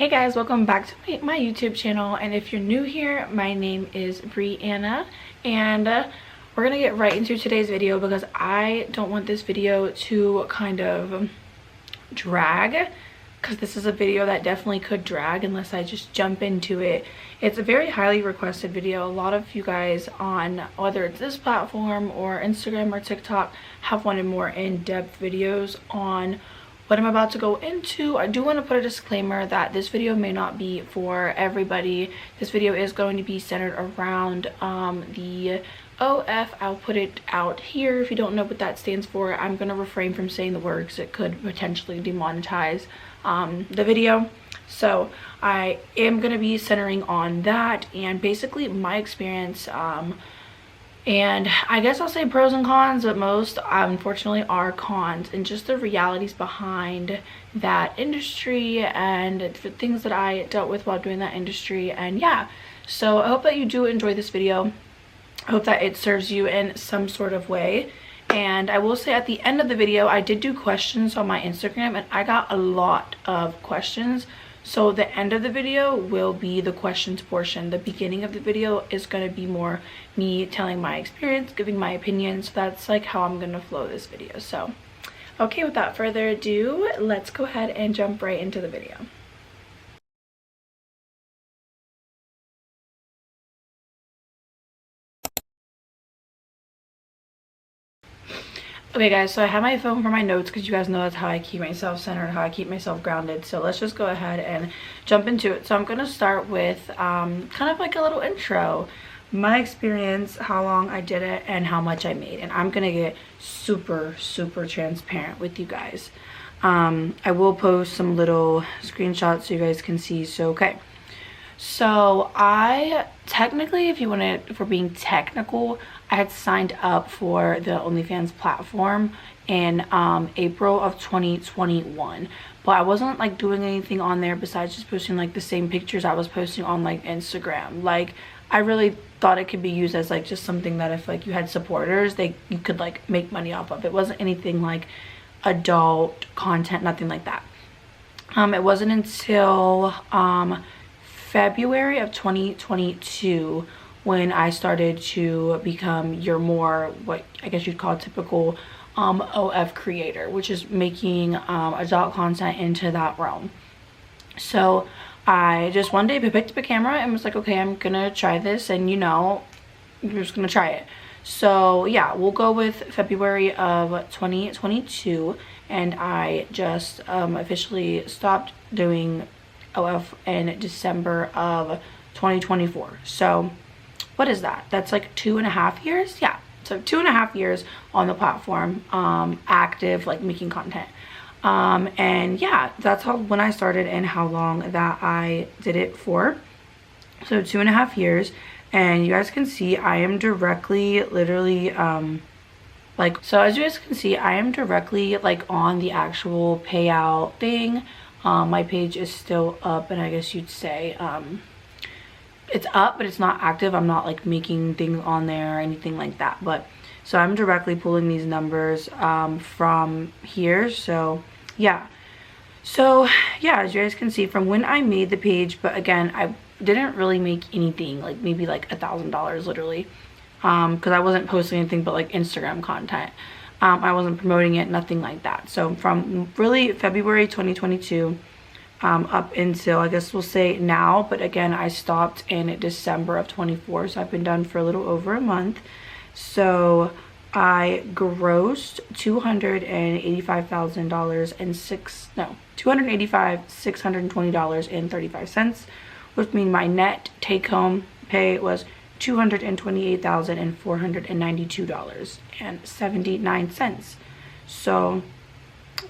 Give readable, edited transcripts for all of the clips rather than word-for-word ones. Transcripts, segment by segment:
Hey guys, welcome back to my YouTube channel, and if you're new here, my name is Brianna, and we're gonna get right into today's video because I don't want this video to kind of drag, because this is a video that definitely could drag unless I just jump into it. It's a very highly requested video. A lot of you guys on whether it's this platform or Instagram or TikTok have wanted more in-depth videos on what I'm about to go into. I do want to put a disclaimer that this video may not be for everybody. This video is going to be centered around the OF. I'll put it out here. If you don't know what that stands for, I'm going to refrain from saying the word because it could potentially demonetize the video. So I am going to be centering on that and basically my experience, and I guess I'll say pros and cons, but most unfortunately are cons, and just the realities behind that industry and things that I dealt with while doing that industry. And yeah, so I hope that you do enjoy this video. I hope that it serves you in some sort of way. And I will say at the end of the video, I did do questions on my Instagram and I got a lot of questions. So the end of the video will be the questions portion. The beginning of the video is going to be more me telling my experience, giving my opinion. So that's like how I'm going to flow this video. So okay, without further ado, let's go ahead and jump right into the video. Okay guys, so I have my phone for my notes because you guys know that's how I keep myself centered, how I keep myself grounded. So let's just go ahead and jump into it. So I'm going to start with kind of like a little intro, my experience, how long I did it, and how much I made. And I'm going to get super transparent with you guys. I will post some little screenshots so you guys can see. So okay, so I technically, if we're being technical, I had signed up for the OnlyFans platform in April of 2021, but I wasn't like doing anything on there besides just posting like the same pictures I was posting on like Instagram. Like I really thought it could be used as like just something that if like you had supporters, you could like make money off of. It wasn't anything like adult content, nothing like that. It wasn't until February of 2022 when I started to become your more, what I guess you'd call typical OF creator, which is making adult content into that realm. So I just one day picked up a camera and was like, okay, I'm gonna try this, and you know, I'm just gonna try it. So yeah, we'll go with February of 2022, and I just officially stopped doing OF in December of 2024. So what is that? That's like 2.5 years. Yeah, so 2.5 years on the platform, active, like making content. And yeah, that's when I started and how long that I did it for. So 2.5 years, and you guys can see I am directly literally so as you guys can see, I am directly like on the actual payout thing. My page is still up, and I guess you'd say it's up, but it's not active. I'm not like making things on there or anything like that. But so I'm directly pulling these numbers from here. So yeah, as you guys can see from when I made the page, but again, I didn't really make anything, like maybe like $1,000 literally, because I wasn't posting anything but like Instagram content. I wasn't promoting it, nothing like that. So from really February 2022 up until, I guess we'll say now, but again, I stopped in December of 24, so I've been done for a little over a month. So I grossed $285,620.35, which means my net take-home pay was $228,492.79. So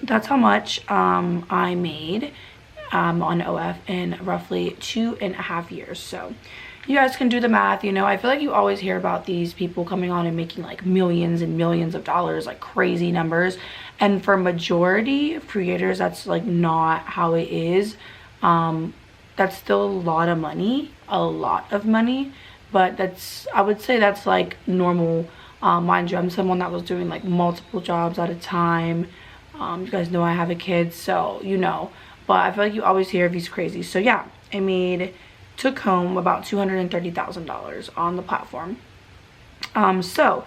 that's how much I made on OF in roughly 2.5 years. So you guys can do the math. You know, I feel like you always hear about these people coming on and making like millions and millions of dollars, like crazy numbers, and for majority of creators that's like not how it is. That's still a lot of money, but I would say that's like normal. Mind you, I'm someone that was doing like multiple jobs at a time. You guys know I have a kid, so you know, but I feel like you always hear of these crazy. So yeah, I took home about $230,000 on the platform. So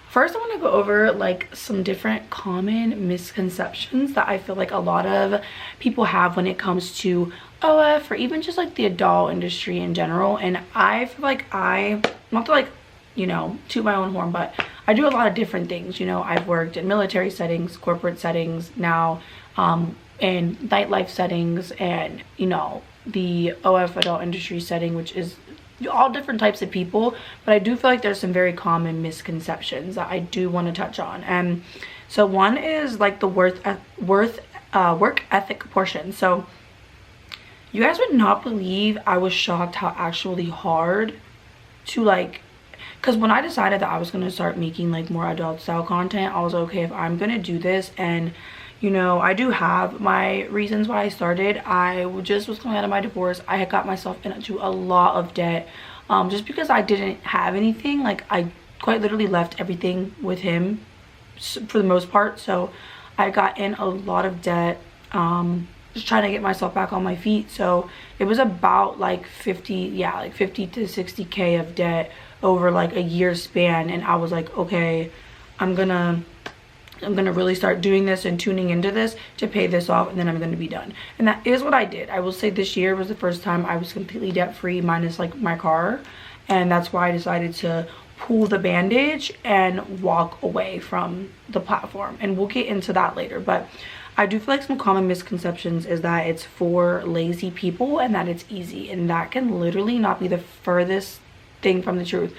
first I want to go over like some different common misconceptions that I feel like a lot of people have when it comes to OF, or even just like the adult industry in general. And I feel like not to like, you know, toot my own horn, but I do a lot of different things. You know, I've worked in military settings, corporate settings, now in nightlife settings, and you know, the OF adult industry setting, which is all different types of people. But I do feel like there's some very common misconceptions that I do want to touch on. And so one is like the work ethic portion. So you guys would not believe, I was shocked how actually hard to like, because when I decided that I was going to start making like more adult style content, I was like, okay, if I'm going to do this, and you know, I do have my reasons why I started. I just was coming out of my divorce. I had got myself into a lot of debt, just because I didn't have anything. Like, I quite literally left everything with him for the most part. So I got in a lot of debt, just trying to get myself back on my feet. So it was about like 50 to 60K of debt over like a year span. And I was like, okay, I'm gonna really start doing this and tuning into this to pay this off, and then I'm going to be done. And that is what I did. I will say this year was the first time I was completely debt free, minus like my car. And that's why I decided to pull the bandage and walk away from the platform. And we'll get into that later. But I do feel like some common misconceptions is that it's for lazy people and that it's easy. And that can literally not be the furthest thing from the truth.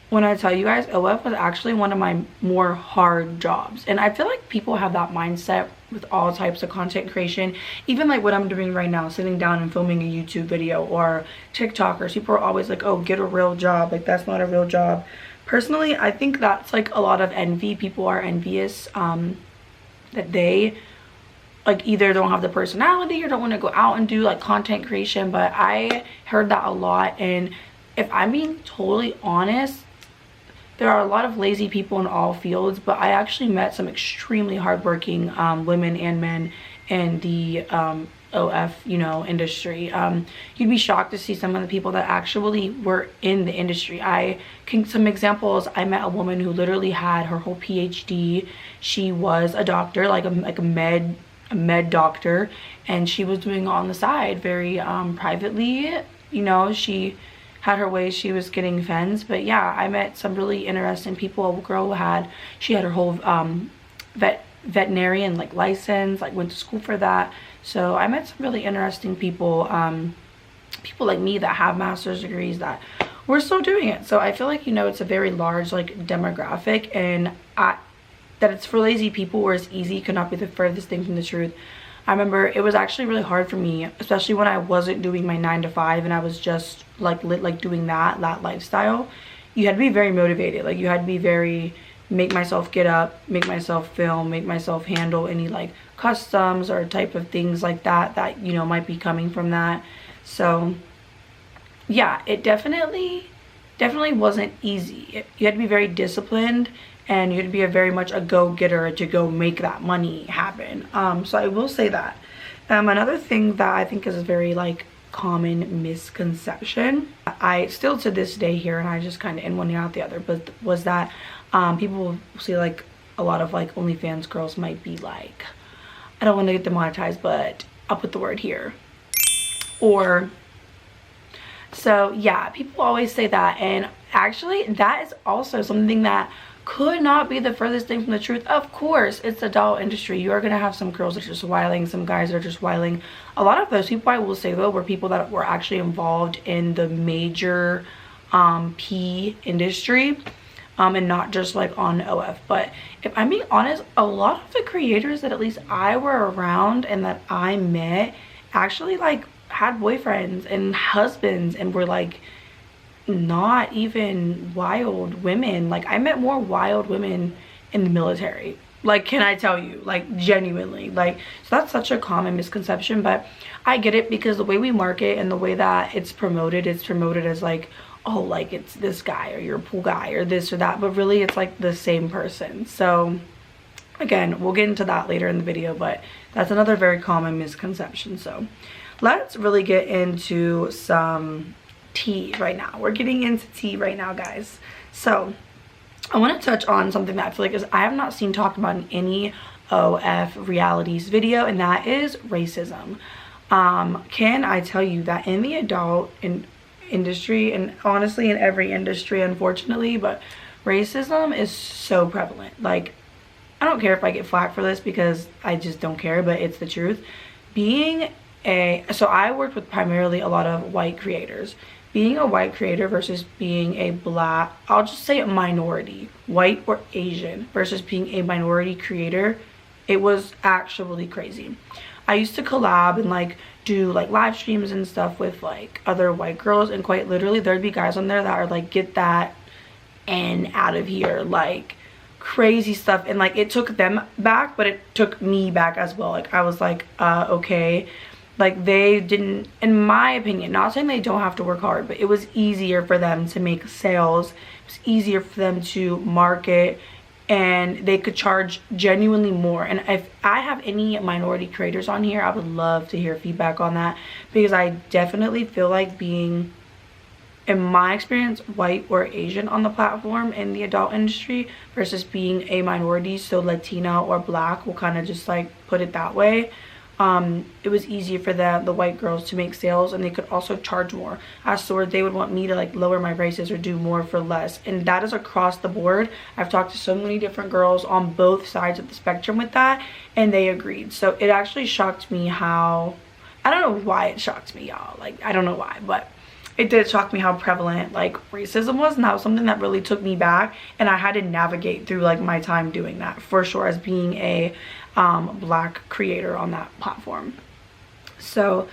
When I tell you guys, OF was actually one of my more hard jobs. And I feel like people have that mindset with all types of content creation. Even like what I'm doing right now, sitting down and filming a YouTube video, or TikTokers. People are always like, oh, get a real job. Like, that's not a real job. Personally, I think that's like a lot of envy. People are envious that they like either don't have the personality or don't want to go out and do like content creation. But I heard that a lot. And if I'm being totally honest, there are a lot of lazy people in all fields, but I actually met some extremely hardworking women and men in the OF, you know, industry. You'd be shocked to see some of the people that actually were in the industry. Some examples, I met a woman who literally had her whole PhD. She was a doctor, like a med doctor, and she was doing it on the side very privately. You know, she had her ways, she was getting fans. But yeah, I met some really interesting people. A girl she had her whole veterinarian like license, like went to school for that. So I met some really interesting people, people like me that have master's degrees that were still doing it. So I feel like, you know, it's a very large like demographic, and that it's for lazy people or it's easy could not be the furthest thing from the truth. I remember it was actually really hard for me, especially when I wasn't doing my 9 to 5 and I was just like doing that lifestyle. You had to be very motivated. Like, you had to be very, make myself get up, make myself film, make myself handle any like customs or type of things like that you know might be coming from that. So yeah, it definitely wasn't easy. You had to be very disciplined, and you had to be very much a go-getter to go make that money happen. So I will say that. Another thing that I think is a very like common misconception, I still to this day hear, and I just kind of in one ear out the other, but was that people will say like a lot of like OnlyFans girls might be like, I don't want to get demonetized, but I'll put the word here, or so yeah, people always say that. And actually that is also something that could not be the furthest thing from the truth. Of course, it's the doll industry. You are going to have some girls that are just wiling, some guys that are just wiling. A lot of those people, I will say though, were people that were actually involved in the major P industry, and not just like on OF. But if I'm being honest, a lot of the creators that at least I were around and that I met actually like had boyfriends and husbands and were like not even wild women. Like, I met more wild women in the military, like, can I tell you, like, genuinely. Like, so that's such a common misconception, but I get it, because the way we market and the way that it's promoted as like, oh, like it's this guy or you're a pool guy or this or that, but really it's like the same person. So Again, we'll get into that later in the video, but that's another very common misconception. So let's really get into some tea right now. We're getting into tea right now, guys. So I want to touch on something that I feel like is I have not seen talked about in any OF realities video, and that is racism. Can I tell you that in the adult industry, and honestly in every industry unfortunately, but racism is so prevalent. Like, I don't care if I get flack for this because I just don't care, but it's the truth. So I worked with primarily a lot of white creators. Being a white creator versus being a black, I'll just say a minority, white or Asian, versus being a minority creator, it was actually crazy. I used to collab and like do like live streams and stuff with like other white girls, and quite literally there'd be guys on there that are like, get that and out of here, like crazy stuff. And like it took them back, but it took me back as well. Like I was like, okay. Like they didn't, in my opinion, not saying they don't have to work hard, but it was easier for them to make sales. It was easier for them to market, and they could charge genuinely more. And if I have any minority creators on here, I would love to hear feedback on that, because I definitely feel like being, in my experience, white or Asian on the platform in the adult industry versus being a minority, so Latino or black, we'll kind of just like put it that way. It was easier for the white girls to make sales, and they could also charge more, as to where they would want me to like lower my prices or do more for less. And that is across the board. I've talked to so many different girls on both sides of the spectrum with that, and they agreed. So it actually shocked me how, I don't know why it shocked me, y'all, like I don't know why, but it did shock me how prevalent like racism was. And that was something that really took me back, and I had to navigate through like my time doing that for sure, as being a black creator on that platform. So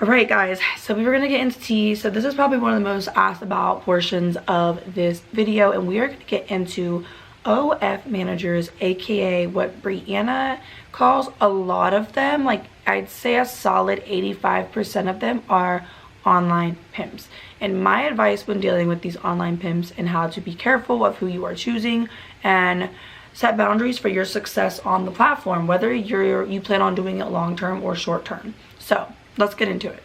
all right guys, so we were gonna get into tea. So this is probably one of the most asked about portions of this video, and we are gonna get into OF managers, aka what Brianna calls a lot of them, like I'd say a solid 85% of them are online pimps. And my advice when dealing with these online pimps, and how to be careful of who you are choosing and set boundaries for your success on the platform, whether you plan on doing it long term or short term. So let's get into it.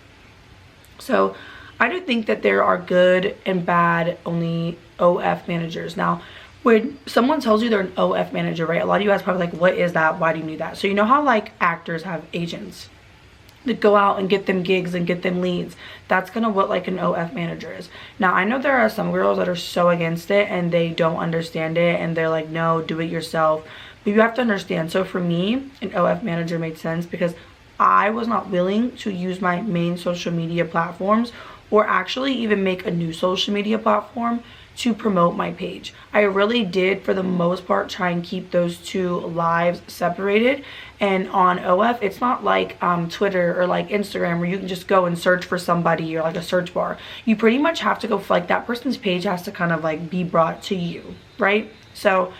So I do think that there are good and bad only OF managers. Now when someone tells you they're an OF manager, right, a lot of you guys probably like, what is that, why do you need that? So you know how like actors have agents that go out and get them gigs and get them leads? That's kind of what like an OF manager is. Now I know there are some girls that are so against it and they don't understand it, and they're like, no, do it yourself. But you have to understand. So for me, an OF manager made sense because I was not willing to use my main social media platforms, or actually even make a new social media platform to promote my page. I really did, for the most part, try and keep those two lives separated. And on OF, it's not like Twitter or like Instagram, where you can just go and search for somebody, or like a search bar. You pretty much have to go, like that person's page has to kind of like be brought to you, right? So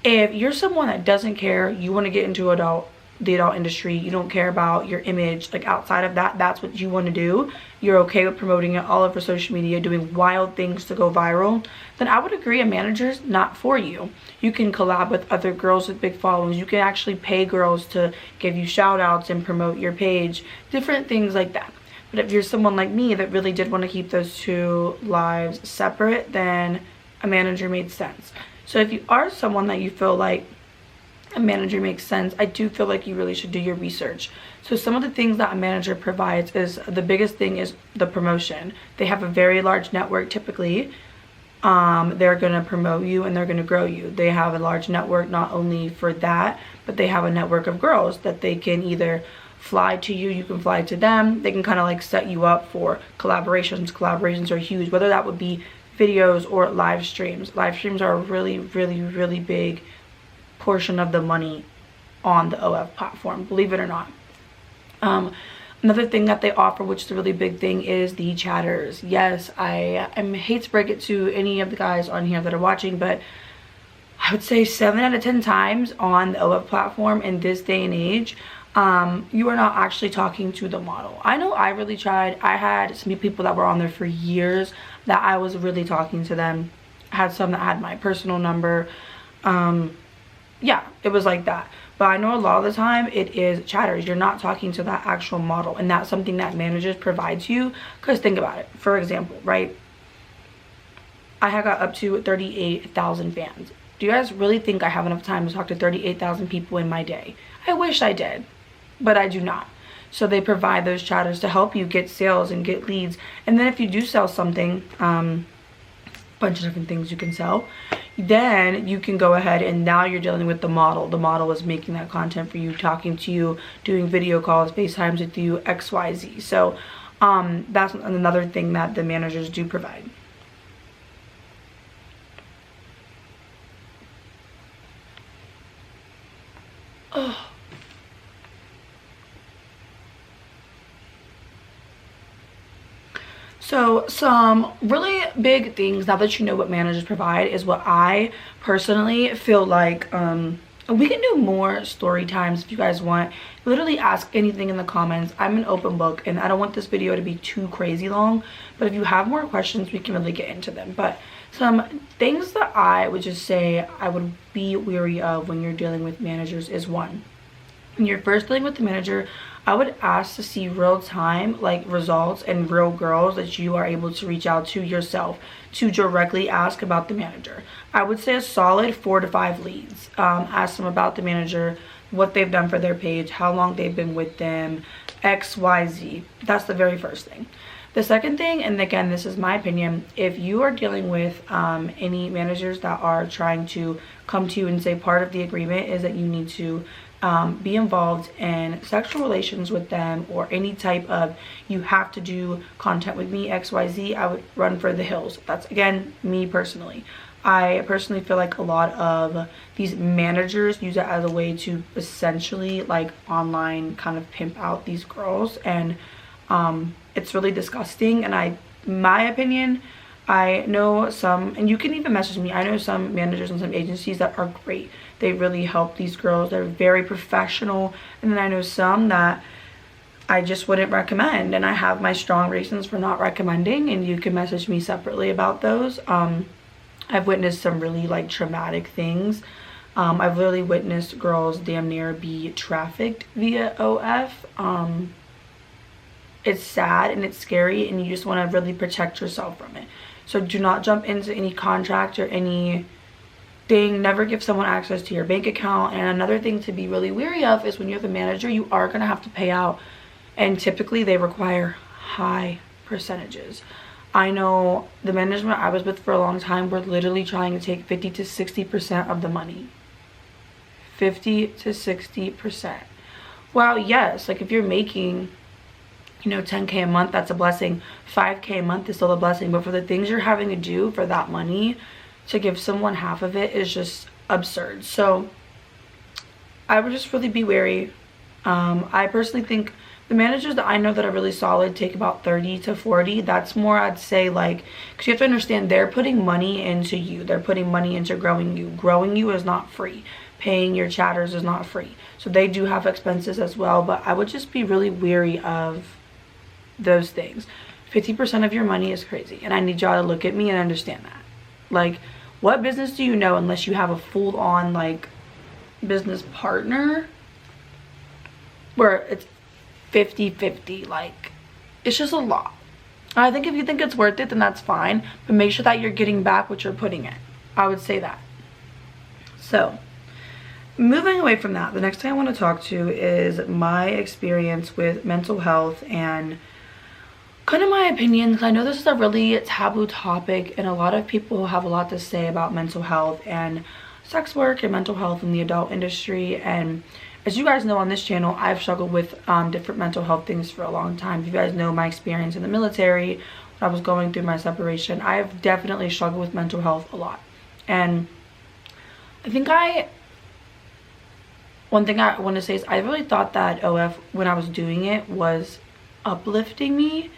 if you're someone that doesn't care, you want to get into the adult industry, you don't care about your image, like outside of that, that's what you want to do, you're okay with promoting it all over social media, doing wild things to go viral, then I would agree a manager's not for you. You can collab with other girls with big followings. You can actually pay girls to give you shout outs and promote your page, different things like that. But if you're someone like me that really did want to keep those two lives separate, then a manager made sense. So if you are someone that you feel like a manager makes sense, I do feel like you really should do your research. So some of the things that a manager provides is, the biggest thing is the promotion. They have a very large network typically. They're going to promote you and they're going to grow you. They have a large network not only for that, but they have a network of girls that they can either fly to you, you can fly to them. They can kind of like set you up for collaborations. Collaborations are huge, whether that would be videos or live streams. Live streams are a really, really, really big portion of the money on the OF platform, believe it or not. Another thing that they offer, which is a really big thing, is the chatters. Yes, I hate to break it to any of the guys on here that are watching, but I would say 7 out of 10 times on the OF platform in this day and age, you are not actually talking to the model. I know I really tried. I had some people that were on there for years that I was really talking to them. I had some that had my personal number. yeah, it was like that. But I know a lot of the time it is chatters. You're not talking to that actual model, and that's something that managers provides you. Because think about it, for example, right, I had got up to 38,000 fans. Do you guys really think I have enough time to talk to 38,000 people in my day? I wish I did, but I do not. So they provide those chatters to help you get sales and get leads. And then if you do sell something, bunch of different things you can sell, then you can go ahead and now you're dealing with the model. The model is making that content for you, talking to you, doing video calls, FaceTimes with you, XYZ. So that's another thing that the managers do provide. Oh. So some really big things, now that you know what managers provide, is what I personally feel like we can do more story times if you guys want. Literally ask anything in the comments. I'm an open book, and I don't want this video to be too crazy long, but if you have more questions we can really get into them. But some things that I would just say I would be wary of when you're dealing with managers is, one, when you're first dealing with the manager, I would ask to see real time like results and real girls that you are able to reach out to yourself to directly ask about the manager. I would say a solid 4 to 5 leads. Ask them about the manager, what they've done for their page, how long they've been with them, XYZ. That's the very first thing. The second thing, and again this is my opinion, if you are dealing with any managers that are trying to come to you and say part of the agreement is that you need to be involved in sexual relations with them, or any type of you have to do content with me, XYZ, I would run for the hills. That's, again, me personally. I personally feel like a lot of these managers use it as a way to essentially like online kind of pimp out these girls, and it's really disgusting. And my opinion, I know some, and you can even message me, I know some managers and some agencies that are great. They really help these girls. They're very professional. And then I know some that I just wouldn't recommend, and I have my strong reasons for not recommending, and you can message me separately about those. I've witnessed some really like traumatic things. I've literally witnessed girls damn near be trafficked via OF. It's sad and it's scary, and you just want to really protect yourself from it. So do not jump into any contract or any thing. Never give someone access to your bank account. And another thing to be really wary of is when you have a manager, you are going to have to pay out, and typically they require high percentages. I know the management I was with for a long time were literally trying to take 50 to 60% of the money. 50 to 60%. Well, yes, like if you're making, you know, 10K a month, that's a blessing. 5K a month is still a blessing. But for the things you're having to do for that money, to give someone half of it is just absurd. So I would just really be wary. I personally think the managers that I know that are really solid take about 30 to 40. That's more, I'd say, like, because you have to understand, they're putting money into you. They're putting money into growing you. Growing you is not free. Paying your chatters is not free. So they do have expenses as well. But I would just be really wary of those things. 50% of your money is crazy. And I need y'all to look at me and understand that. Like, what business do you know unless you have a full-on, like, business partner where it's 50-50? Like, it's just a lot. I think if you think it's worth it, then that's fine, but make sure that you're getting back what you're putting in. I would say that. So moving away from that, the next thing I want to talk to is my experience with mental health and kind of my opinions. I know this is a really taboo topic, and a lot of people have a lot to say about mental health and sex work and mental health in the adult industry. And as you guys know, on this channel, I've struggled with different mental health things for a long time. If you guys know my experience in the military, when I was going through my separation, I've definitely struggled with mental health a lot. And I think one thing I want to say is I really thought that OF, when I was doing it, was uplifting me.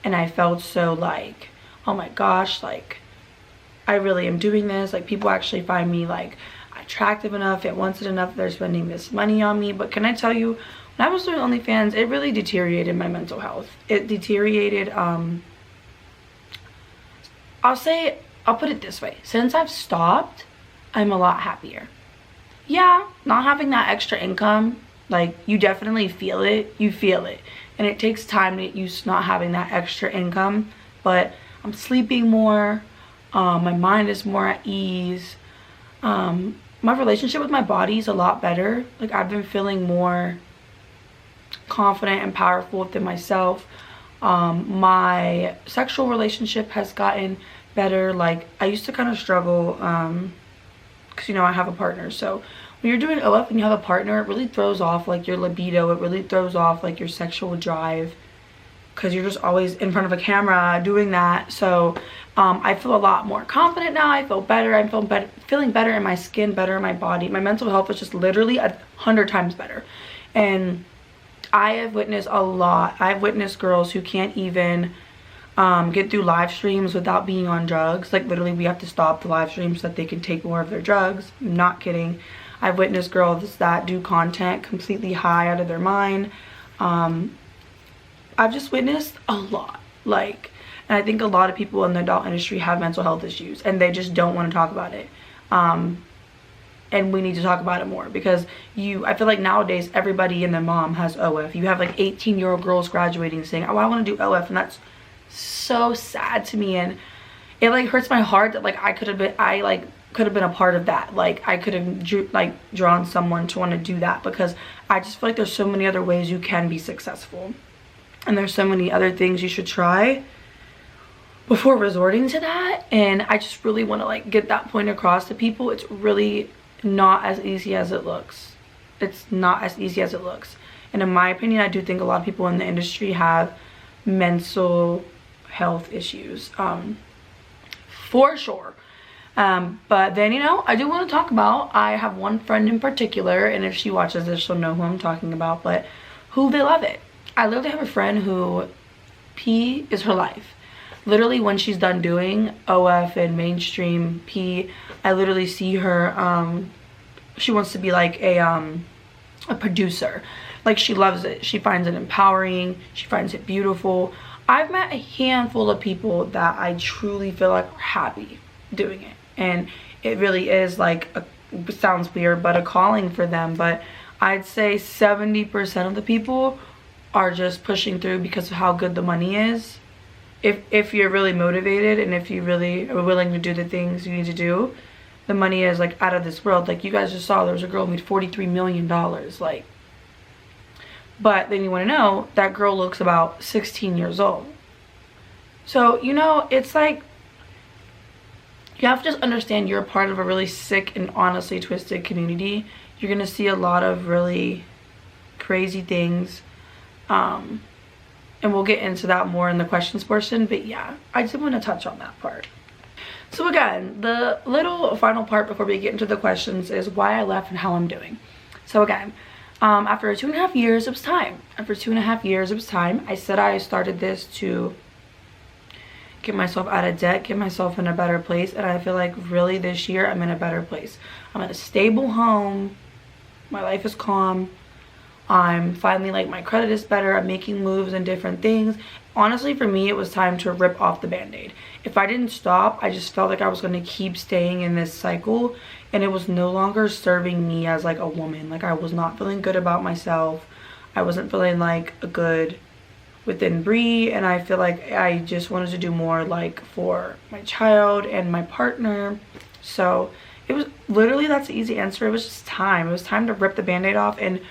And I felt so like, oh my gosh, like, I really am doing this. Like, people actually find me, like, attractive enough, it wants it enough, they're spending this money on me. But can I tell you, when I was doing OnlyFans, it really deteriorated my mental health. It deteriorated, I'll put it this way. Since I've stopped, I'm a lot happier. yeah, not having that extra income, like, you definitely feel it. You feel it. And it takes time to get used to not having that extra income. But I'm sleeping more. My mind is more at ease. My relationship with my body is a lot better. Like, I've been feeling more confident and powerful within myself. My sexual relationship has gotten better. Like, I used to kind of struggle because, you know, I have a partner. So when you're doing OF and you have a partner, it really throws off like your libido. It really throws off like your sexual drive, because you're just always in front of a camera doing that. So I feel a lot more confident now. I feel better. I'm feeling better in my skin, better in my body. My mental health is just literally 100 times better. And I have witnessed a lot. I've witnessed girls who can't even get through live streams without being on drugs. Like, literally, we have to stop the live streams so that they can take more of their drugs. I'm not kidding. I've witnessed girls that do content completely high out of their mind. I've just witnessed a lot. Like, and I think a lot of people in the adult industry have mental health issues and they just don't want to talk about it. And we need to talk about it more, because I feel like nowadays everybody and their mom has OF. You have like 18-year-old girls graduating saying, oh, I want to do OF, and that's so sad to me. And it like hurts my heart that like I could have been a part of that. Like, I could have drawn someone to want to do that, because I just feel like there's so many other ways you can be successful, and there's so many other things you should try before resorting to that. And I just really want to like get that point across to people. It's really not as easy as it looks. It's not as easy as it looks. And in my opinion, I do think a lot of people in the industry have mental health issues, for sure. But then, you know, I do want to talk about, I have one friend in particular, and if she watches this, she'll know who I'm talking about, but who they love it. I literally have a friend who pee is her life. Literally, when she's done doing OF and mainstream pee, I literally see her, she wants to be like a producer. Like, she loves it. She finds it empowering. She finds it beautiful. I've met a handful of people that I truly feel like are happy doing it. And it really is like, it sounds weird, but a calling for them. But I'd say 70% of the people are just pushing through because of how good the money is. If you're really motivated and if you really are willing to do the things you need to do, the money is like out of this world. Like, you guys just saw, there was a girl who made $43 million. Like, but then you want to know, that girl looks about 16 years old. So, you know, it's like, you have to just understand you're a part of a really sick and honestly twisted community. You're going to see a lot of really crazy things. And we'll get into that more in the questions portion. But yeah, I did want to touch on that part. So again, the little final part before we get into the questions is why I left and how I'm doing. So again, after 2.5 years, it was time. After 2.5 years, it was time. I said I started this to get myself out of debt, get myself in a better place. And I feel like really this year I'm in a better place. I'm in a stable home. My life is calm. I'm finally, like, my credit is better. I'm making moves and different things. Honestly, for me, it was time to rip off the band-aid. If I didn't stop, I just felt like I was going to keep staying in this cycle, and it was no longer serving me as like a woman. Like, I was not feeling good about myself. I wasn't feeling like a good within Bree, and I feel like I just wanted to do more like for my child and my partner. So it was literally, that's the easy answer. It was just time. It was time to rip the band-aid off and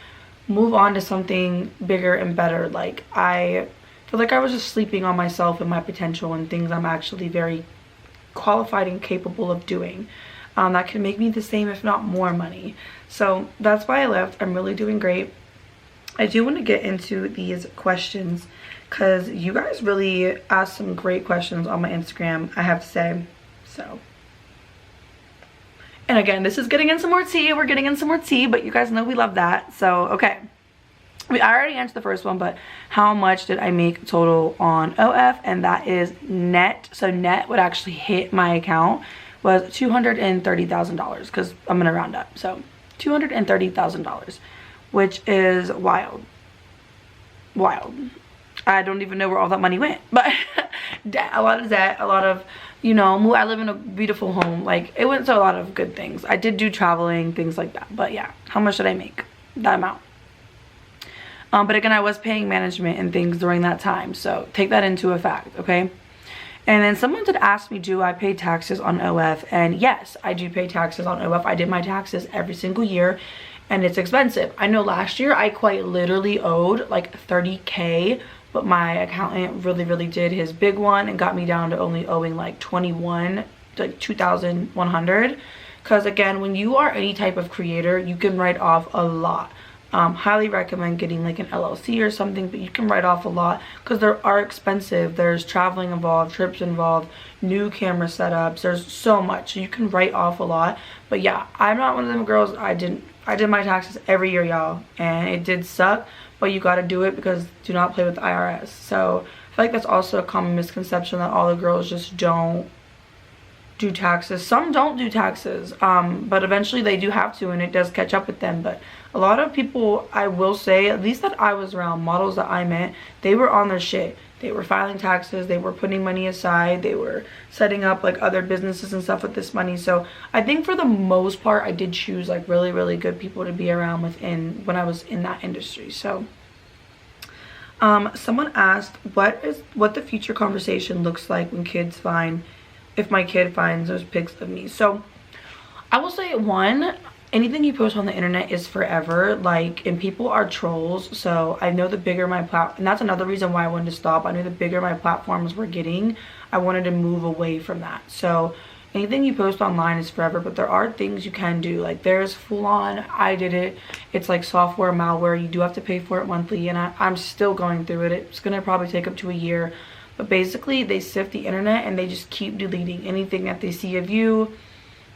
move on to something bigger and better. Like, I feel like I was just sleeping on myself and my potential and things I'm actually very qualified and capable of doing, that can make me the same if not more money. So that's why I left. I'm really doing great. I do want to get into these questions because you guys really asked some great questions on my Instagram, I have to say. So, and again, this is getting in some more tea. We're getting in some more tea, but you guys know we love that. So, okay. I already answered the first one, but how much did I make total on OF? And that is net. So net would actually hit my account was $230,000 because I'm going to round up. So $230,000, which is wild. Wild. I don't even know where all that money went, but debt, a lot of debt, a lot of you know, I live in a beautiful home. Like, it went to a lot of good things. I did do traveling, things like that. But yeah, how much did I make? That amount. But again, I was paying management and things during that time. So take that into a fact, okay? And then someone did ask me, do I pay taxes on OF? And yes, I do pay taxes on OF. I did my taxes every single year, and it's expensive. I know last year I quite literally owed like 30K, but my accountant really did his big one and got me down to only owing like 2,100. Because again, when you are any type of creator, you can write off a lot. Highly recommend getting like an LLC or something, but you can write off a lot because they are expensive. There's traveling involved, trips involved, new camera setups. There's so much, so you can write off a lot. But yeah, I'm not one of them girls. I did my taxes every year, y'all, and it did suck, but you got to do it because do not play with the IRS. So I feel like that's also a common misconception that all the girls just don't do taxes. Some don't do taxes, but eventually they do have to, and it does catch up with them. But a lot of people, I will say, at least that I was around, models that I met, they were on their shit. They were filing taxes, they were putting money aside, they were setting up like other businesses and stuff with this money. So I think for the most part, I did choose like really good people to be around within when I was in that industry. So someone asked what the future conversation looks like when kids find, if my kid finds those pics of me. So I will say, one, anything you post on the internet is forever, like, and people are trolls. So I know the bigger my and that's another reason why I wanted to stop. I knew the bigger my platforms were getting, I wanted to move away from that. So anything you post online is forever, but there are things you can do. Like, there's full on, I did it, it's like software malware. You do have to pay for it monthly, and I'm still going through it. It's gonna probably take up to a year. But basically, they sift the internet and they just keep deleting anything that they see of you.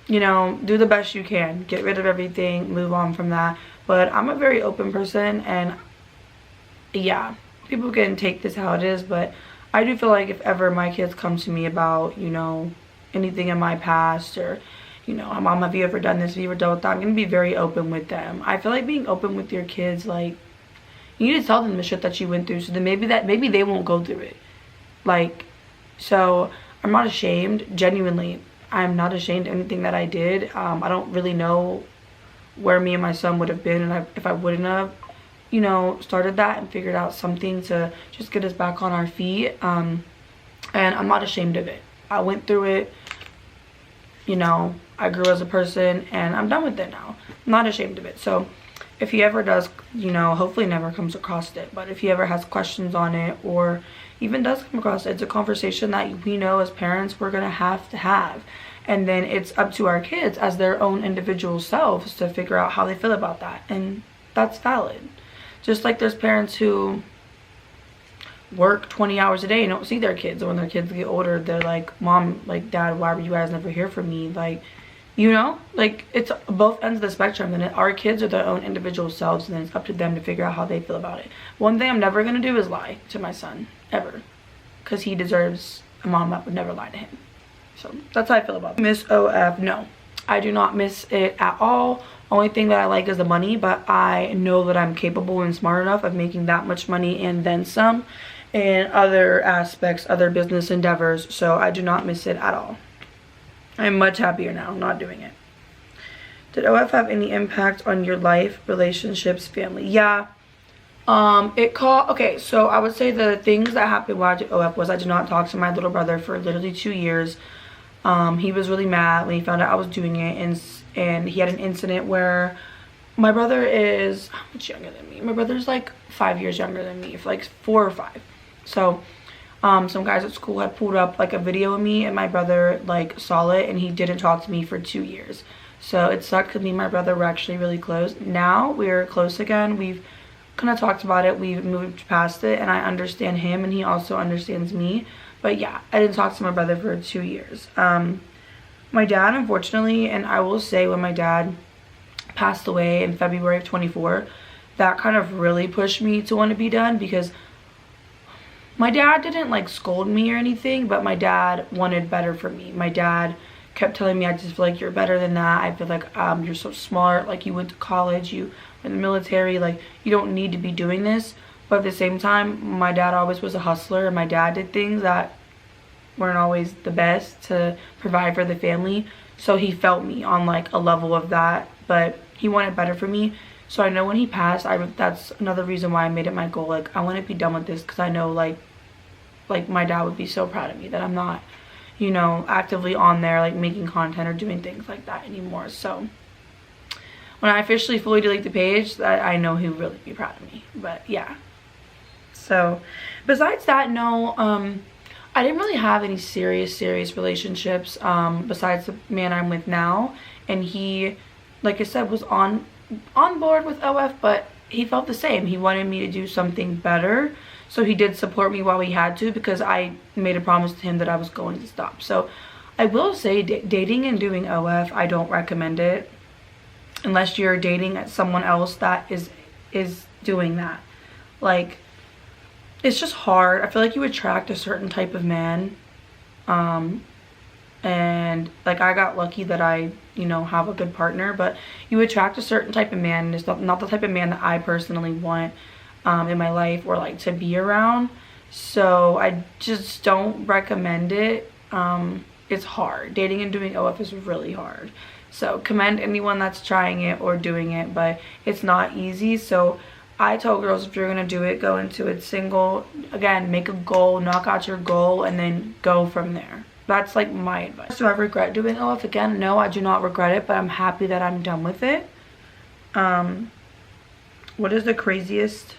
You know, do the best you can. Get rid of everything, move on from that. But I'm a very open person, and yeah, people can take this how it is, but I do feel like if ever my kids come to me about, you know, anything in my past, or, you know, mom, have you ever done this, have you ever done with that, I'm gonna be very open with them. I feel like being open with your kids, like, you need to tell them the shit that you went through, so then maybe they won't go through it. Like, so I'm not ashamed. Genuinely, I'm not ashamed of anything that I did. I don't really know where me and my son would have been, and if I wouldn't have, you know, started that and figured out something to just get us back on our feet. And I'm not ashamed of it. I went through it, you know, I grew as a person, and I'm done with it now. I'm not ashamed of it. So if he ever does, you know, hopefully never comes across it, but if he ever has questions on it, or even does come across it, it's a conversation that we know as parents we're gonna have to have. And then it's up to our kids as their own individual selves to figure out how they feel about that, and that's valid. Just like there's parents who work 20 hours a day and don't see their kids, and when their kids get older, they're like, mom, like, dad, why were you guys never here for me? Like, you know, like, it's both ends of the spectrum. And our kids are their own individual selves, and then it's up to them to figure out how they feel about it. One thing I'm never gonna do is lie to my son, ever, because he deserves a mom that would never lie to him. So that's how I feel about it. Miss OF, no, I do not miss it at all. Only thing that I like is the money, but I know that I'm capable and smart enough of making that much money and then some in other aspects, other business endeavors. So I do not miss it at all. I'm much happier now not doing it. Did OF have any impact on your life, relationships, family? Yeah. Okay, so I would say the things that happened while I did OF was I did not talk to my little brother for literally 2 years. He was really mad when he found out I was doing it, and he had an incident where my brother is, how much younger than me? My brother's like 5 years younger than me, like 4 or 5. So some guys at school had pulled up like a video of me, and my brother like saw it, and he didn't talk to me for 2 years. So it sucked because me and my brother were actually really close. Now we're close again. We've kind of talked about it, we've moved past it, and I understand him and he also understands me. But yeah, I didn't talk to my brother for 2 years. My dad, unfortunately, and I will say when my dad passed away in February of 24, that kind of really pushed me to want to be done, because my dad didn't like scold me or anything, but my dad wanted better for me. My dad kept telling me, I just feel like you're better than that. I feel like you're so smart, like you went to college, you were in the military, like you don't need to be doing this. But at the same time, my dad always was a hustler, and my dad did things that weren't always the best to provide for the family. So he felt me on like a level of that, but he wanted better for me. So I know when he passed, that's another reason why I made it my goal. Like, I want to be done with this, because I know like my dad would be so proud of me that I'm not, you know, actively on there like making content or doing things like that anymore. So when I officially fully delete the page, I know he would really be proud of me. But yeah. So besides that, no, I didn't really have any serious relationships besides the man I'm with now. And he, like I said, was on board with OF, but he felt the same. He wanted me to do something better, so he did support me while he had to, because I made a promise to him that I was going to stop. So I will say, dating and doing OF, I don't recommend it unless you're dating someone else that is doing that. Like, it's just hard. I feel like you attract a certain type of man, and like I got lucky that I, you know, have a good partner, but you attract a certain type of man, and it's not the type of man that I personally want in my life, or like to be around. So I just don't recommend it. It's hard. Dating and doing OF is really hard. So commend anyone that's trying it or doing it, but it's not easy. So I tell girls, if you're gonna do it, go into it single. Again, make a goal, knock out your goal, and then go from there. That's like my advice. Do I regret doing OF again? No, I do not regret it, but I'm happy that I'm done with it. What is the craziest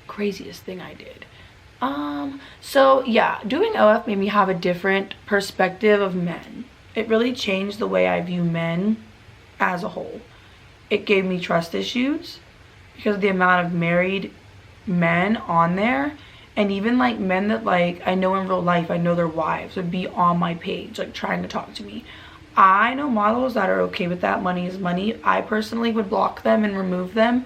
thing I did? So yeah, doing OF made me have a different perspective of men. It really changed the way I view men as a whole. It gave me trust issues because of the amount of married men on there. And even like men that like I know in real life, I know their wives would be on my page like trying to talk to me. I know models that are okay with that. Money is money. I personally would block them and remove them.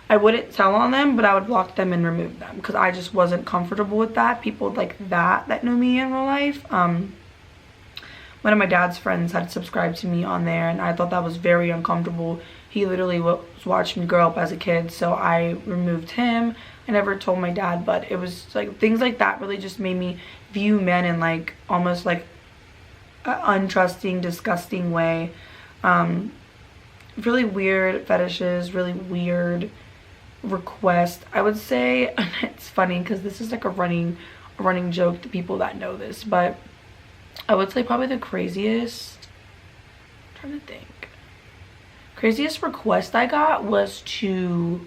I wouldn't tell on them, but I would block them and remove them because I just wasn't comfortable with that. People like that know me in real life. One of my dad's friends had subscribed to me on there, and I thought that was very uncomfortable. He literally was watching me grow up as a kid, so I removed him. I never told my dad, but it was like things like that really just made me view men in like almost like an untrusting, disgusting way. Really weird fetishes, really weird requests. I would say, it's funny because this is like a running joke to people that know this, but I would say probably the craziest, I'm trying to think, craziest request I got was to,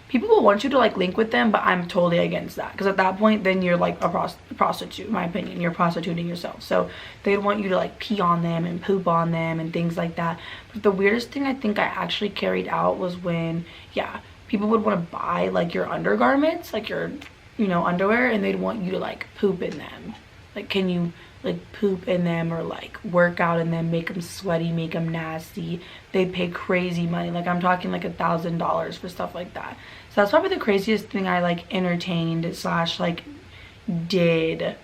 people will want you to like link with them, but I'm totally against that, because at that point then you're like a prostitute, in my opinion. You're prostituting yourself. So they'd want you to like pee on them and poop on them and things like that. But the weirdest thing I think I actually carried out was when, yeah, people would want to buy like your undergarments, like your, you know, underwear, and they'd want you to like poop in them. Like, can you like poop in them or like work out in them, make them sweaty, make them nasty? They pay crazy money. Like, I'm talking like $1,000 for stuff like that. So that's probably the craziest thing I like entertained slash like did.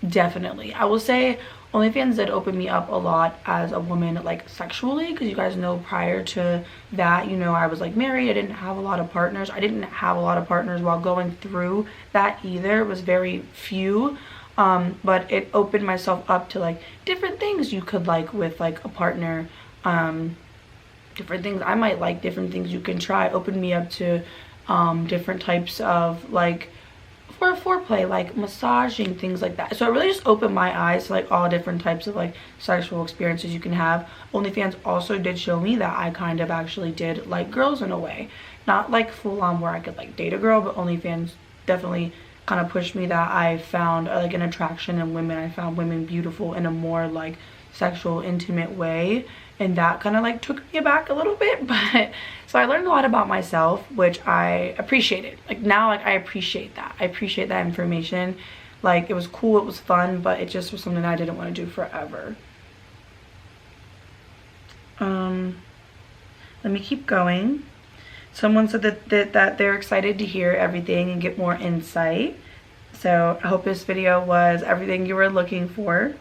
Definitely, I will say OnlyFans did open me up a lot as a woman, like sexually, because you guys know prior to that, you know, I was like married. I didn't have a lot of partners. I didn't have a lot of partners while going through that either. It was very few. But it opened myself up to like different things you could like with like a partner, different things I might like, different things you can try. Opened me up to different types of like for foreplay, like massaging, things like that. So it really just opened my eyes to like all different types of like sexual experiences you can have. OnlyFans also did show me that I kind of actually did like girls in a way, not like full on where I could like date a girl, but OnlyFans definitely kind of pushed me that I found like an attraction in women. I found women beautiful in a more like sexual, intimate way, and that kind of like took me aback a little bit. But so I learned a lot about myself, which I appreciated. Like now, like I appreciate that. I appreciate that information. Like it was cool, it was fun, but it just was something I didn't want to do forever. Let me keep going. Someone said that they're excited to hear everything and get more insight. So I hope this video was everything you were looking for.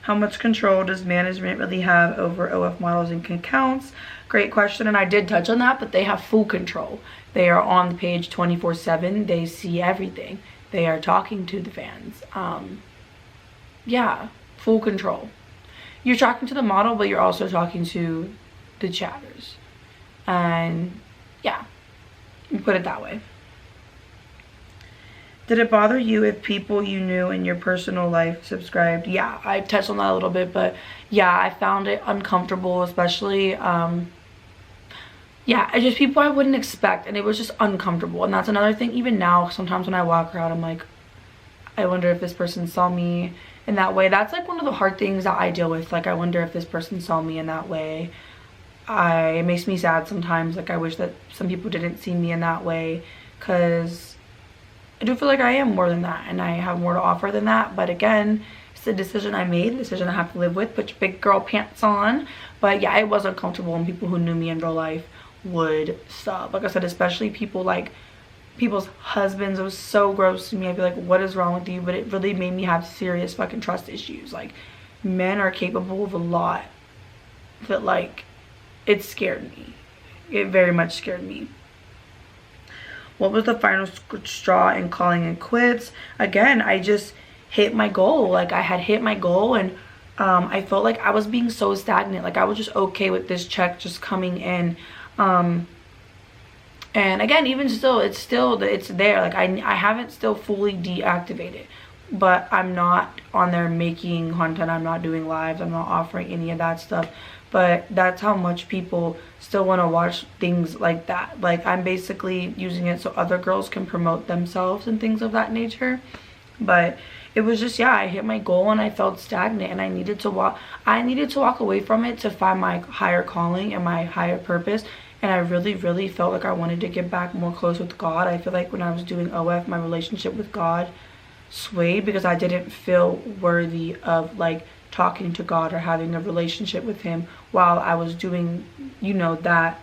How much control does management really have over OF models and accounts? Great question, and I did touch on that, but they have full control. They are on the page 24/7. They see everything. They are talking to the fans. Yeah, full control. You're talking to the model, but you're also talking to the chatters. And yeah, you put it that way. Did it bother you if people you knew in your personal life subscribed? Yeah, I touched on that a little bit, but yeah, I found it uncomfortable, especially, yeah, it's just people I wouldn't expect, and it was just uncomfortable. And that's another thing, even now, sometimes when I walk around, I'm like, I wonder if this person saw me in that way. That's like one of the hard things that I deal with. Like, I wonder if this person saw me in that way. It makes me sad sometimes. Like, I wish that some people didn't see me in that way, because I do feel like I am more than that, and I have more to offer than that. But again, it's a decision I made, a decision I have to live with. Put your big girl pants on. But yeah, it was uncomfortable, and people who knew me in real life would stop. Like I said, especially people like people's husbands. It was so gross to me. I'd be like, what is wrong with you? But it really made me have serious fucking trust issues. Like, men are capable of a lot, but like, it scared me. It very much scared me. What was the final straw in calling it quits? Again, I just hit my goal. Like, I had hit my goal, and I felt like I was being so stagnant. Like, I was just okay with this check just coming in. And again, even still, it's there. Like, I haven't still fully deactivated, but I'm not on there making content. I'm not doing lives. I'm not offering any of that stuff. But that's how much people still want to watch things like that. Like, I'm basically using it so other girls can promote themselves and things of that nature. But it was just, yeah, I hit my goal and I felt stagnant, and I needed to walk away from it to find my higher calling and my higher purpose. And I really felt like I wanted to get back more close with God. I feel like when I was doing OF, my relationship with God swayed because I didn't feel worthy of like talking to God or having a relationship with him while I was doing, you know, that.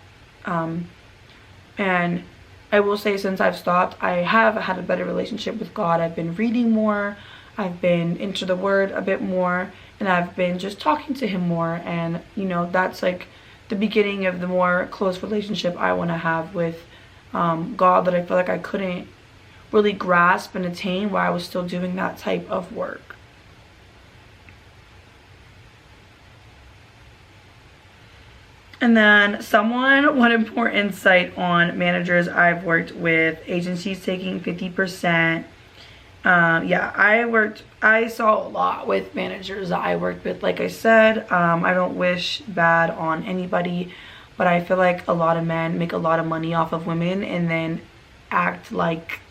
And I will say, since I've stopped, I have had a better relationship with God. I've been reading more, I've been into the word a bit more, and I've been just talking to him more. And you know, that's like the beginning of the more close relationship I want to have with God, that I feel like I couldn't really grasp and attain while I was still doing that type of work. And then someone wanted more insight on managers I've worked with, agencies taking 50%. Yeah, I saw a lot with managers that I worked with. Like I said, I don't wish bad on anybody, but I feel like a lot of men make a lot of money off of women and then act like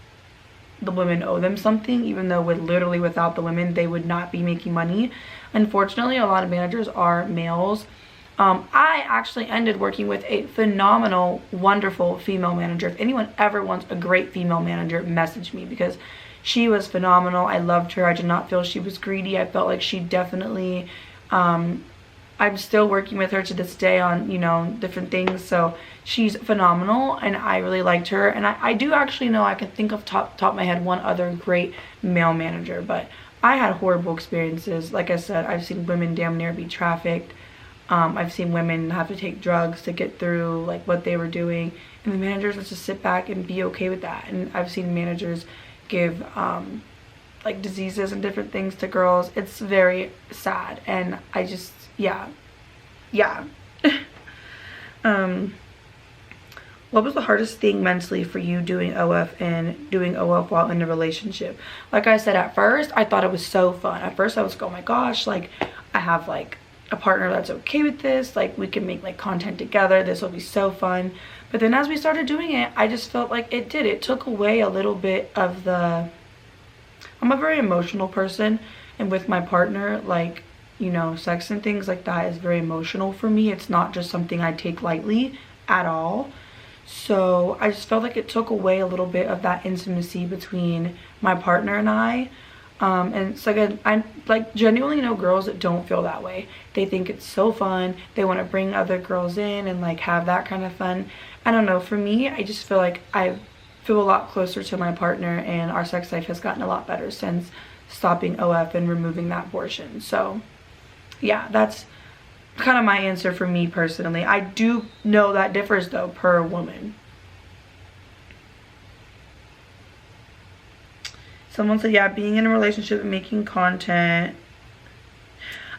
the women owe them something, even though literally without the women they would not be making money. Unfortunately, a lot of managers are males. I actually ended working with a phenomenal, wonderful female manager. If anyone ever wants a great female manager, message me, because she was phenomenal. I loved her. I did not feel she was greedy. I felt like she definitely, I'm still working with her to this day on, you know, different things. So she's phenomenal, and I really liked her. And I do actually know, I can think of top of my head, one other great male manager, but I had horrible experiences. Like I said, I've seen women damn near be trafficked. I've seen women have to take drugs to get through like what they were doing, and the managers would just sit back and be okay with that. And I've seen managers give like diseases and different things to girls. It's very sad, and I just, yeah. What was the hardest thing mentally for you doing OF and doing OF while in a relationship? Like I said, at first I thought it was so fun. At first I was like, oh my gosh, like I have like a partner that's okay with this, like we can make like content together, this will be so fun. But then as we started doing it, I just felt like it took away a little bit of the, I'm a very emotional person, and with my partner, like, you know, sex and things like that is very emotional for me. It's not just something I take lightly at all. So I just felt like it took away a little bit of that intimacy between my partner and I. And so again, I like genuinely know girls that don't feel that way. They think it's so fun. They want to bring other girls in and like have that kind of fun. I don't know. For me, I just feel like I feel a lot closer to my partner, and our sex life has gotten a lot better since stopping OF and removing that portion. So yeah, that's kind of my answer for me personally. I do know that differs though per woman. Someone said, yeah, being in a relationship and making content.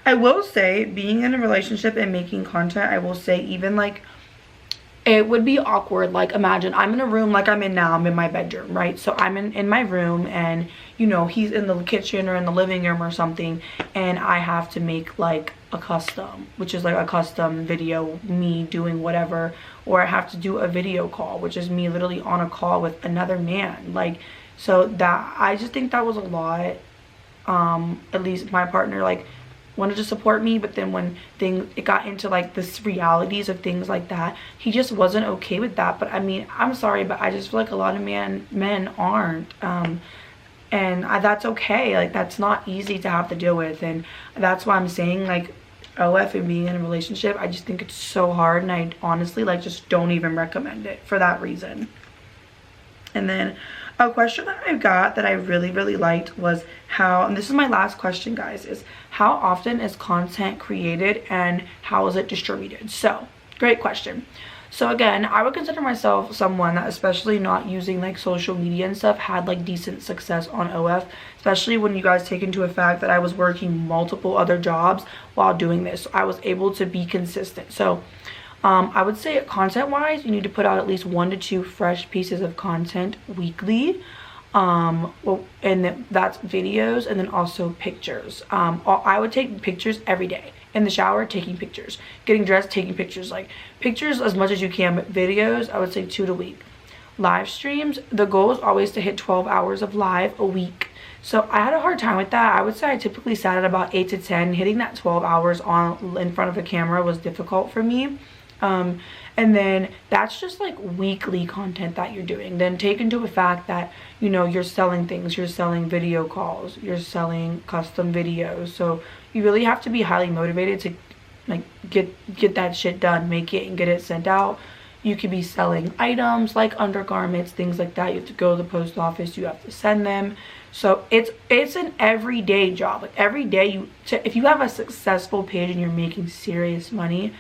I will say, being in a relationship and making content, I will say, even like, it would be awkward. Like, imagine I'm in a room like I'm in now. I'm in my bedroom, right? So I'm in my room, and you know, he's in the kitchen or in the living room or something, and I have to make like a custom, which is like a custom video, me doing whatever, or I have to do a video call, which is me literally on a call with another man. Like, so that, I just think that was a lot. At least my partner like wanted to support me, but then when it got into like this realities of things like that, he just wasn't okay with that. But I mean, I'm sorry, but I just feel like a lot of men aren't, and that's okay. Like, that's not easy to have to deal with, and that's why I'm saying, like, OF and being in a relationship, I just think it's so hard, and I honestly like just don't even recommend it for that reason. And then a question that I got that I really liked was how, and this is my last question, guys, is how often is content created and how is it distributed? So, great question. So again, I would consider myself someone that, especially not using like social media and stuff, had like decent success on OF, especially when you guys take into effect that I was working multiple other jobs while doing this. So I was able to be consistent. So I would say content wise, you need to put out at least 1 to 2 fresh pieces of content weekly. Well, and that's videos, and then also pictures. I would take pictures every day. In the shower, taking pictures. Getting dressed, taking pictures. Like, pictures as much as you can, but videos, I would say 2 a week. Live streams, the goal is always to hit 12 hours of live a week. So I had a hard time with that. I would say I typically sat at about 8 to 10. Hitting that 12 hours in front of a camera was difficult for me. And then that's just like weekly content that you're doing. Then take into the fact that, you know, you're selling things, you're selling video calls, you're selling custom videos. So you really have to be highly motivated to like get that shit done, make it and get it sent out. You could be selling items like undergarments, things like that. You have to go to the post office, you have to send them. So it's an everyday job. Like, every day if you have a successful page and you're making serious money,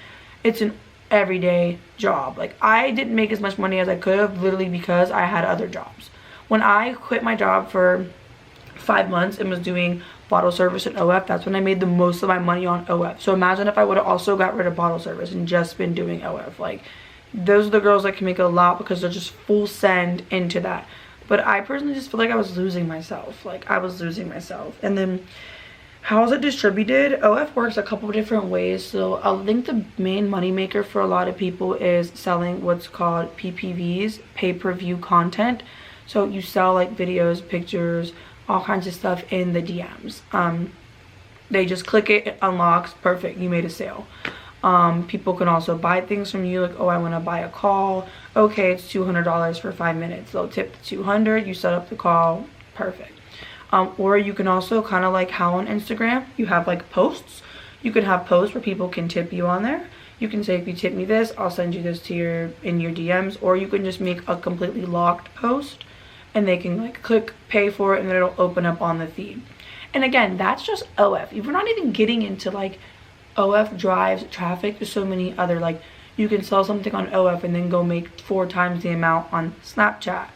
it's an everyday job. Like, I didn't make as much money as I could have, literally because I had other jobs. When I quit my job for 5 months and was doing bottle service and OF, that's when I made the most of my money on OF. So imagine if I would have also got rid of bottle service and just been doing OF. Like, those are the girls that can make a lot because they're just full send into that. But I personally just feel like I was losing myself. Like, I was losing myself. And then how is it distributed? OF works a couple of different ways. So I think the main money maker for a lot of people is selling what's called PPVs, pay-per-view content. So you sell like videos, pictures, all kinds of stuff in the DMs. They just click it, it unlocks, perfect, you made a sale. People can also buy things from you, like, oh, I want to buy a call. Okay, it's $200 for 5 minutes. They'll tip the $200, you set up the call, perfect. Or you can also kind of like how on Instagram you have like posts. You can have posts where people can tip you on there. You can say, if you tip me this, I'll send you this to in your DMs. Or you can just make a completely locked post and they can like click pay for it, and then it'll open up on the feed. And again, that's just OF. If we're not even getting into like OF drives traffic, there's so many other, like, you can sell something on OF and then go make 4 times the amount on Snapchat.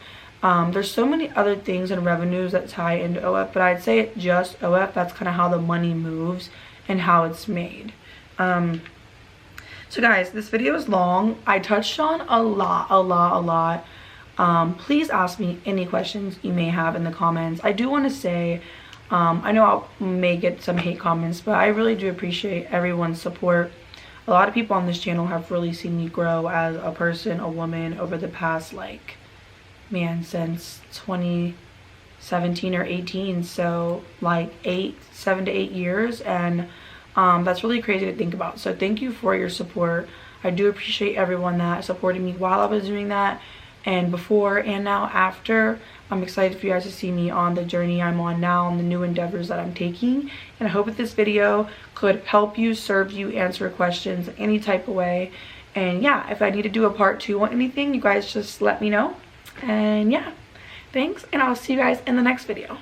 There's so many other things and revenues that tie into OF, but I'd say it just OF. That's kind of how the money moves and how it's made. So guys, this video is long. I touched on a lot. Please ask me any questions you may have in the comments. I do want to say, I know I may get some hate comments, but I really do appreciate everyone's support. A lot of people on this channel have really seen me grow as a person, a woman, over the past, like, man, since 2017 or 18. So like 7 to 8 years, and that's really crazy to think about. So thank you for your support. I do appreciate everyone that supported me while I was doing that, and before and now after. I'm excited for you guys to see me on the journey I'm on now, and the new endeavors that I'm taking. And I hope that this video could help you, serve you, answer questions any type of way. And yeah, if I need to do a part 2 on anything, you guys just let me know. And yeah, thanks, and I'll see you guys in the next video.